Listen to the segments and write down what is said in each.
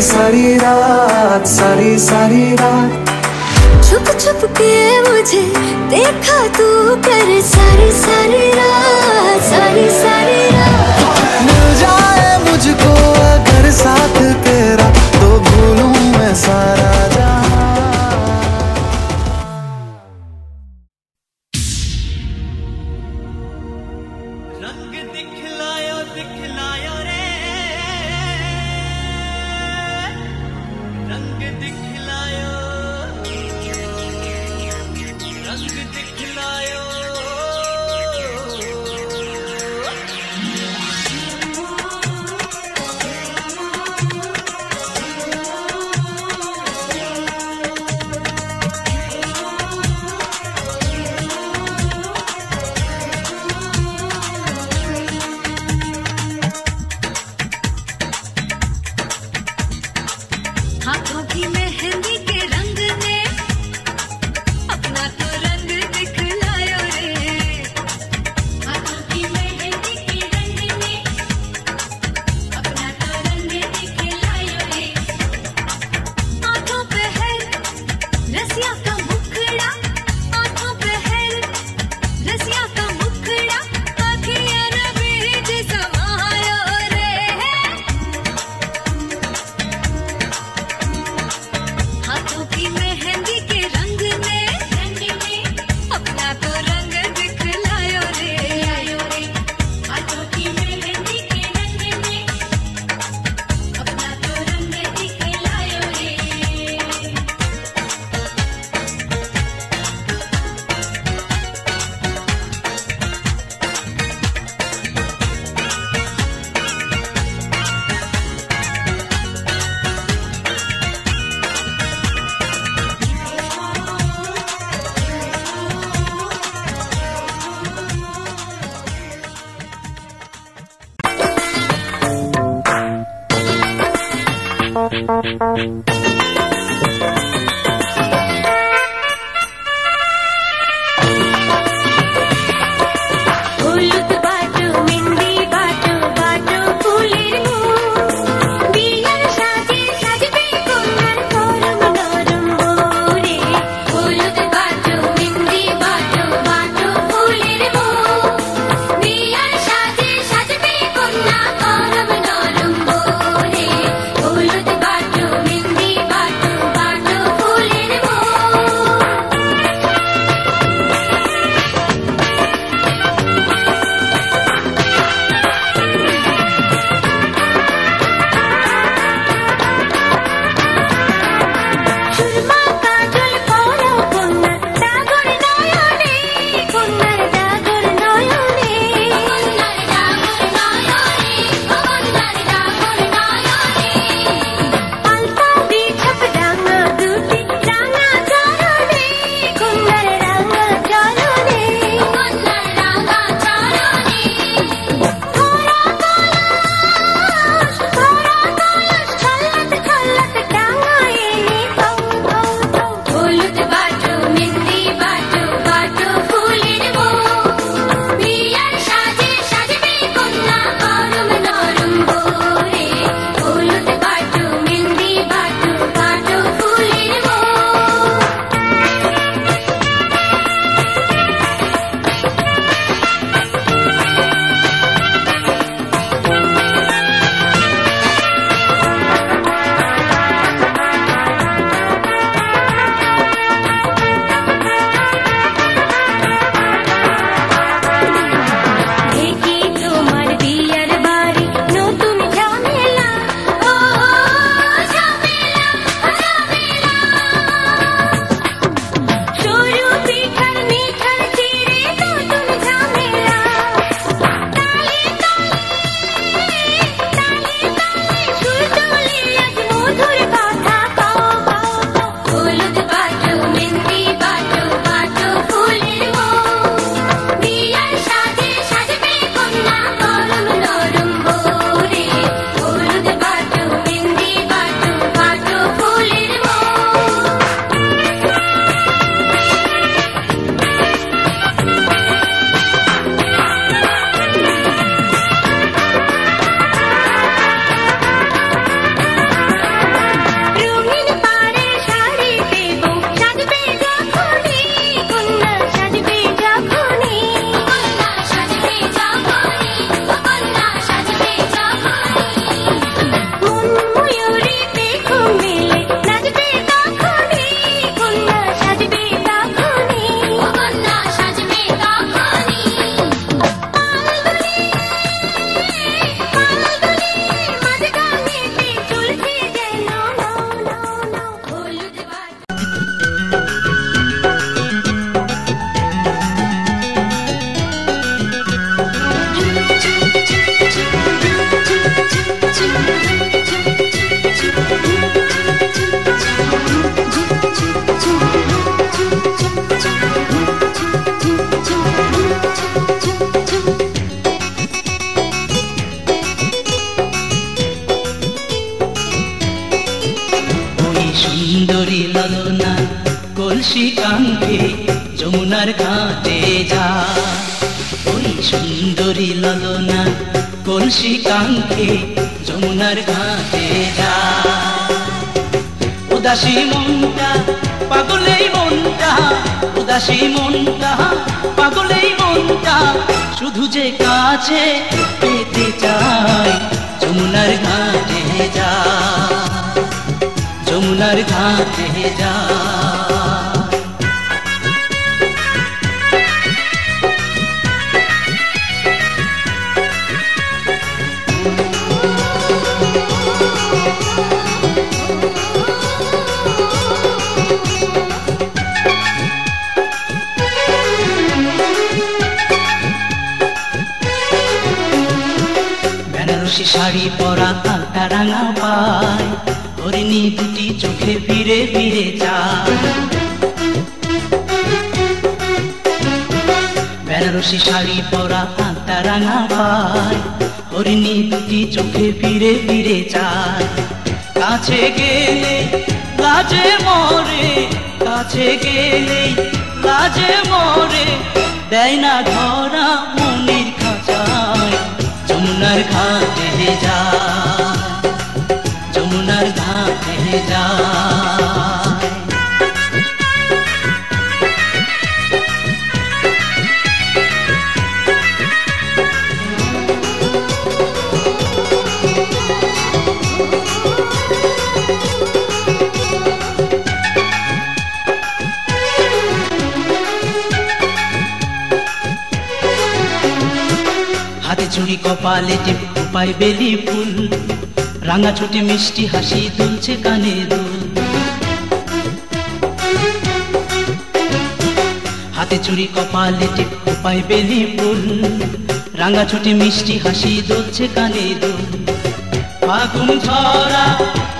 सारी रात, सारी सारी रात। छुप छुप के मुझे देखा तू कर, सारी सारी रात, सारी सारी रात। मिल जाए मुझको अगर साथ तेरा, तो भूलूं मैं सारा जहां। रंग दिखलायो दिखलायो रे, रंग दिखलायो, रंग दिखलायो। हाथों की मेहंदी के रंग ने अपना तो रंग दिखलायो रे, हाथों की मेहंदी के रंग ने अपना तो रंग दिखलायो रे। आंखों पे है रसिया का मुखड़ा, आंखों पे है रसिया का मुखड़ा, आँखियाँ नबीज समायो रे। हाथों की मेहंदी के रंग ने अपना तो रंग दिखलायो रे, हाथों की मेहंदी के रंग ने अपना तो रंग दिखलायो रे। Hulutu batu mindi batu batu pulimu, biar saji sajbe kungan korum norum bore. Hulutu batu mindi batu batu pulimu, biar saji sajbe kungan korum norum bore. Hulutu batu mindi batu batu সুন্দরী লালনা কলসি কাঙ্ক্ষে যমুনার ঘাটে যা, ওই সুন্দরী লালনা কলসি কাঙ্ক্ষে যমুনার ঘাটে যা। উদাসী মনটা পাগলেই মনটা, উদাসী মনটা পাগলেই মনটা, শুধু যে কাছে পেতে চাই যমুনার ঘাটে যা, যমুনার ঘাটে যা। বেনারসি শাড়ি পরা আলতা রাঙা পায়, হরিণী দুটি চোখে ফিরে ফিরে যায়। বেনারসি শাড়ি পরা আলতা রাঙা পায়, হরিণী দুটি চোখে ফিরে ফিরে যায়। কাছে গেলে লাজে মরে, কাছে গেলে লাজে মরে, দেয় না ধরা মনির খাঁচায় যমুনার ঘাটে যায়, যমুনার ঘাটে যায়। হাতে চুড়ি কপালে টিপ খোপায় বেলি ফুল, রাঙা ছুটি মিষ্টি হাসি দুলছে কানে দুল। হাতে চুড়ি কপালে টিপ খোপায় বেলি ফুল, রাঙা ছুটি মিষ্টি হাসি দুলছে কানে দুল। ফাগুন ঝরা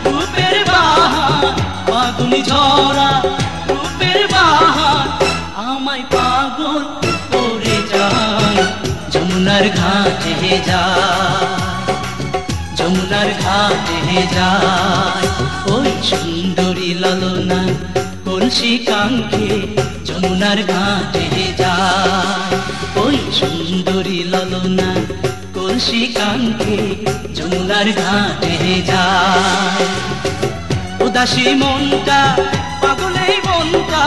রূপের বাহার, ফাগুন ঝরা রূপের বাহার, আমায় পাগল করে যায় যমুনার ঘাটে যায়, যমুনার ঘাটে যায়। ওই সুন্দরী লালনা কলসি কাঙ্ক্ষে যমুনার ঘাটে যায়, ওই সুন্দরী লালনা কলসি কাঙ্ক্ষে যমুনার ঘাটে যায়। উদাসী মনটা পাগলেই মনটা,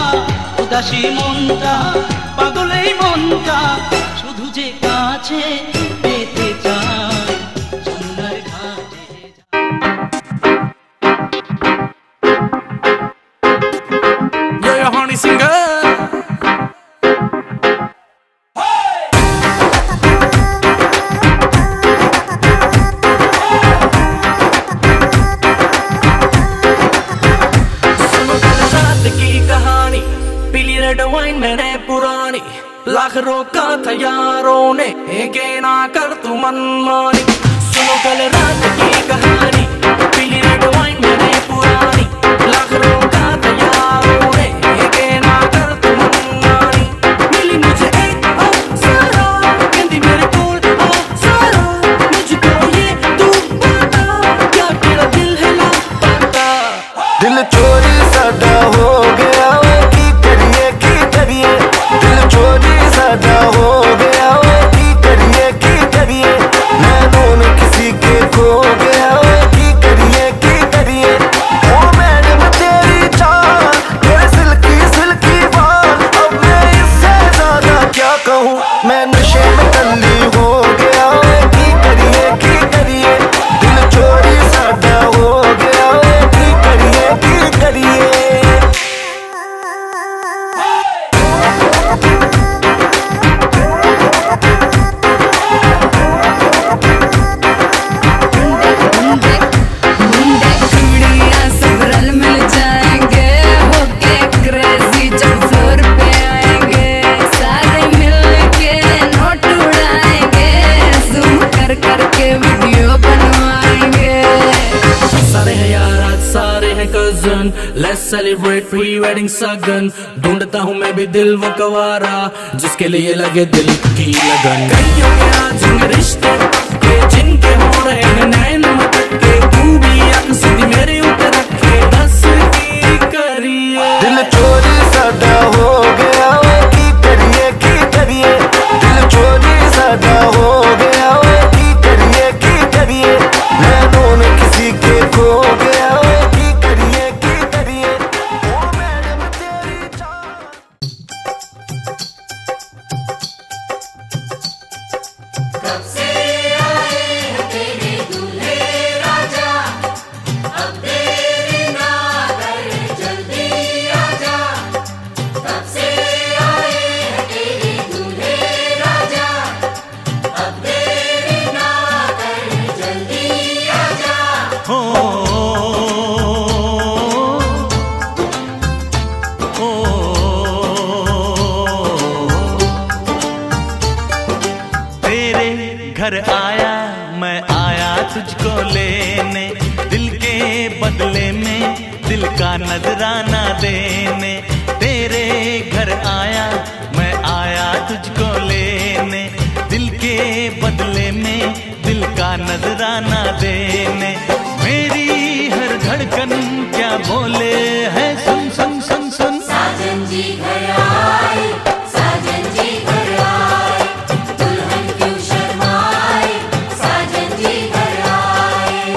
উদাসী মনটা পাগলেই মনটা, শুধু যে কাছে পেতে চায় যমুনার ঘাটে যায়। Yeah, honey singer. Red wine मैंने पुरानी, लाख रोका था यारों ने, के ना कर तू मनमानी। सुनो कल रात की कहानी, पीली रेड वाइन मैंने पुरानी, लाख रोका था यारों ने, के ना कर तू मनमानी। मिली मुझे एक अप्सरा, कहती मेरे कोल अप्सरा, मुझको ये तू बता, क्या तेरा दिल है लापता। दिल चोरी साडा हो गया, दिल चोरी साडा हो गया, की करिए नैनों में किसी के खो गया, की करिए ओ मैडम तेरी चाल, तेरे सिल्की सिल्की बाल, अब मैं इससे ज्यादा क्या कहूँ, मैं नशे में टल्ली हो गया, की करिए दिल चोरी साडा हो गया, की करिए आज सारे हैं cousin, let's celebrate pre wedding सगन। ढूंढता हूँ मैं भी दिल वो कवारा जिसके लिए लगे दिल की लगन। कईयों के आज होंगे रिश्ते के जिनके हो रहे हैं नैन मटके, तू भी अक सीधी मेरे ऊपर रखे दस की करिए। दिल चोरी सादा हो गया की करिए, दिल चोरी सादा हो गया की करिए, नैनों में किसी के खो गया की करिए, ओ मैडम तेरी जान। कब से आए हैं तेरे दूल्हे राजा, अब देरी ना कर जल्दी आजा। कब से आए हैं तेरे दूल्हे राजा, अब देरी ना कर जल्दी आजा। हो तेरे घर आया मैं आया तुझको लेने, दिल के बदले में दिल का नजराना देने। तेरे घर आया मैं आया तुझको लेने, दिल के बदले में दिल का नजराना देने। मेरी हर धड़कन क्या बोले है सुन सुन सुन सुन। साजन जी घर आए, साजन जी घर आए, दुल्हन क्यों शर्माए, साजन जी घर आए।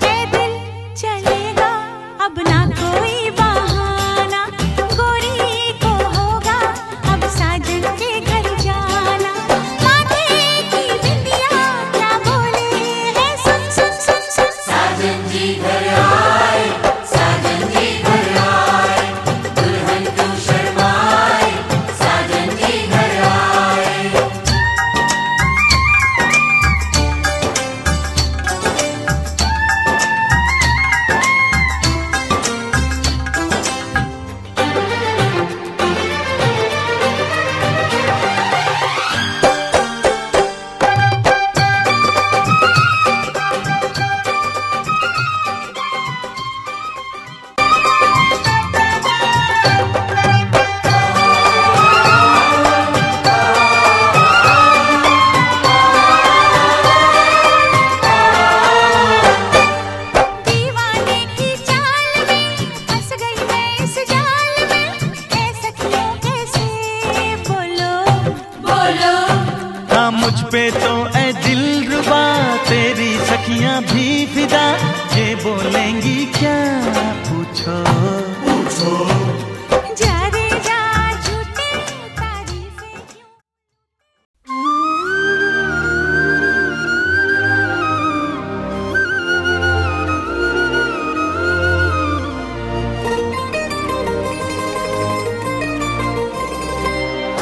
पैदल चलेगा अब ना कोई बहाना, गोरी को होगा अब साजन के घर जाना। माथे की बिंदिया क्या बोले है सुन सुन सुन सुन। साजन जी घर आए, साजन जी घर आए, दुल्हन क्यों शर्माए, साजन जी घर आए। दीवाने की चाल में फंस गई मैं इस जाल में, ऐ सखियों कैसे बोलो बोलो। हाँ मुझ पे तो ऐ दिलरुबा तेरी सखियां भी फिदा, ये बोलेंगी क्या पूछो पूछो। जा रे जा झूठी तारीफें क्यों।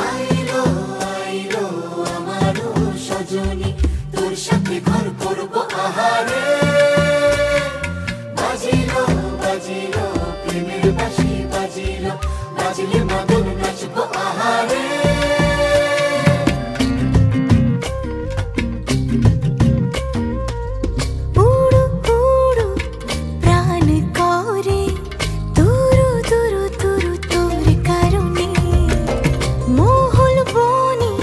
আইলো আইলো আমারো সজনী, তোর সাথে ঘর করবো আহারে। বাজিলো বাজিলো প্রেমের বাঁশি বাজিলো, বাজলে মদন নাচবো আহারে। উড়ু উড়ু প্রাণ করে তুরু তুরু তুরু তোর কারণে, মহুল বনি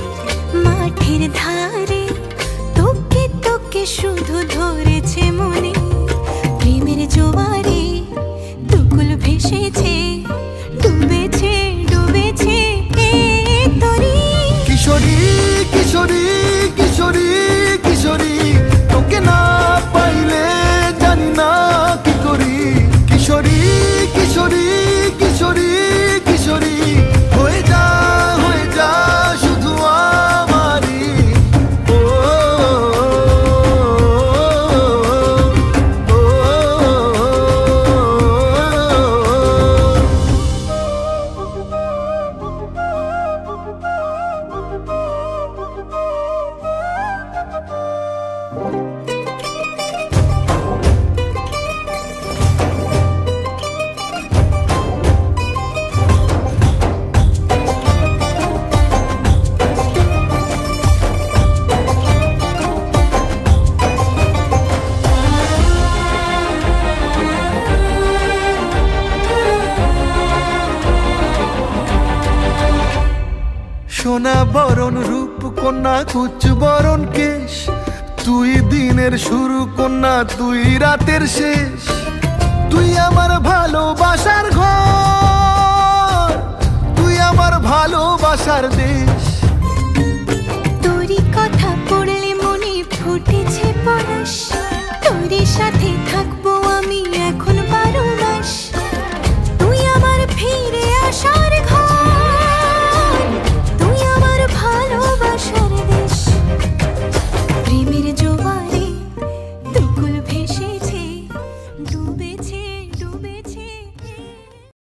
মাঠের ধারে তোকে তোকে শুধু ধরেছে মনে। প্রেমের জোয়ারে দুকুল ভেসেছে, ডুবেছে ডুবেছে এ তরি। কিশোরী কিশোরী কিশোরী কিশোরী, তোকে না পাইলে জানি না কি করি। কিশোরী কিশোরী কিশোরী কিশোরী, হয়ে যা সোনা বরণ রূপ কন্যা কুচ বরণ কেশ, তুই দিনের শুরু কন্যা তুই রাতের শেষ, তুই আমার ভালোবাসার ঘর, তুই আমার ভালোবাসার দেশ। তোরই কথা পড়লে মনে ফুটেছে পরশ, তোরই সাথে থাকবো আমি